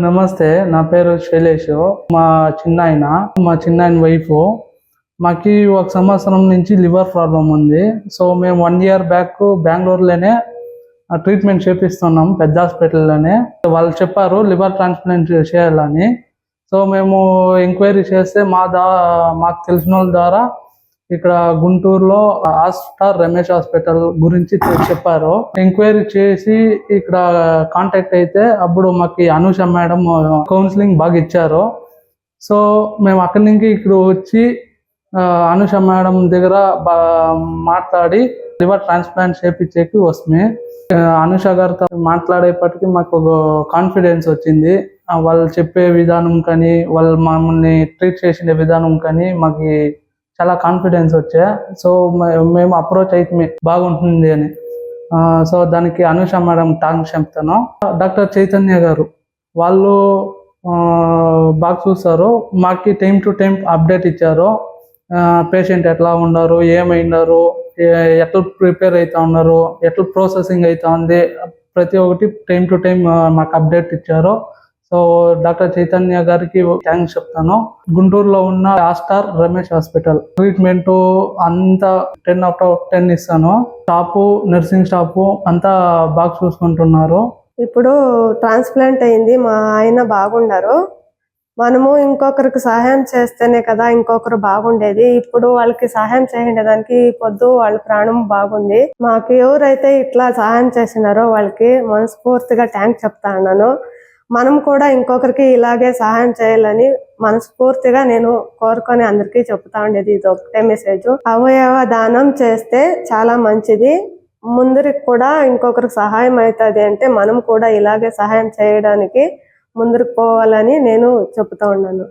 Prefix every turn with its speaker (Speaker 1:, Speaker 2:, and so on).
Speaker 1: నమస్తే, నా పేరు శైలేష్. మా చిన్నాయన వైఫ్. మాకి 1 సంవత్సరం నుంచి లివర్ ప్రాబ్లం ఉంది. సో మేము 1 ఇయర్ బ్యాక్ బెంగళూరులోనే ట్రీట్మెంట్ చేపిస్తున్నాం, పెద్ద హాస్పిటల్లోనే. వాళ్ళు చెప్పారు లివర్ ట్రాన్స్ప్లాంట్ చేయాలని. సో మేము ఎంక్వైరీ చేస్తే మాకు తెలిసిన వాళ్ళ ద్వారా ఇక్కడ గుంటూరులో ఆస్టార్ రమేష్ హాస్పిటల్ గురించి చెప్పారు. ఎంక్వైరీ చేసి ఇక్కడ కాంటాక్ట్ అయితే అప్పుడు మాకు అనూష మేడం కౌన్సిలింగ్ బాగా ఇచ్చారు. సో మేము అక్కడి నుంచి ఇక్కడ వచ్చి అనూష మేడం దగ్గర మాట్లాడి లివర్ ట్రాన్స్ప్లాంట్ చేయించేకి వస్తుంది. అనూష గారితో మాట్లాడేపటికి మాకు ఒక కాన్ఫిడెన్స్ వచ్చింది. వాళ్ళు చెప్పే విధానం కానీ, వాళ్ళు మమ్మల్ని ట్రీట్ చేసిన విధానం కానీ మాకు చాలా కాన్ఫిడెన్స్ వచ్చా. సో మేము అప్రోచ్ అయితే బాగుంటుంది అని. సో దానికి అనూష మేడం థాంక్స్ చెప్తాను. డాక్టర్ చైతన్య గారు వాళ్ళు బాగా చూస్తారు. మాకు టైం టు టైం అప్డేట్ ఇచ్చారు. పేషెంట్ ఎట్లా ఉన్నారు, ఏమైనారు, ఎట్లా ప్రిపేర్ అవుతా ఉన్నారు, ఎట్లా ప్రాసెసింగ్ అవుతా ఉంది, ప్రతి ఒక్కటి టైం టు టైం మాకు అప్డేట్ ఇచ్చారు. సో డాక్టర్ చైతన్య గారికి థ్యాంక్స్ చెప్తాను. గుంటూరులో ఉన్న ఆస్టార్ రమేష్ హాస్పిటల్ ట్రీట్మెంట్ అంతా 10/10 ఇస్తాను. స్టాఫ్, నర్సింగ్ స్టాఫ్ అంతా బాగా చూసుకుంటున్నారు.
Speaker 2: ఇప్పుడు ట్రాన్స్ప్లాంట్ అయింది, మా ఆయన బాగున్నారు. మనము ఇంకొకరికి సహాయం చేస్తేనే కదా ఇంకొకరు బాగుండేది. ఇప్పుడు వాళ్ళకి సహాయం చేయడానికి పొద్దు వాళ్ళ ప్రాణం బాగుంది. మాకు ఎవరైతే ఇట్లా సహాయం చేసినారో వాళ్ళకి మనస్ఫూర్తిగా థ్యాంక్స్ చెప్తా ఉన్నాను. మనం కూడా ఇంకొకరికి ఇలాగే సహాయం చేయాలని మనస్ఫూర్తిగా నేను కోరుకొని అందరికీ చెప్తా ఉండేది. ఇది ఒకటే మెసేజ్. అవయవ దానం చేస్తే చాలా మంచిది. ముందరికి కూడా ఇంకొకరికి సహాయం అవుతుంది అంటే మనం కూడా ఇలాగే సహాయం చేయడానికి ముందుకు పోవాలని నేను చెప్తా ఉన్నాను.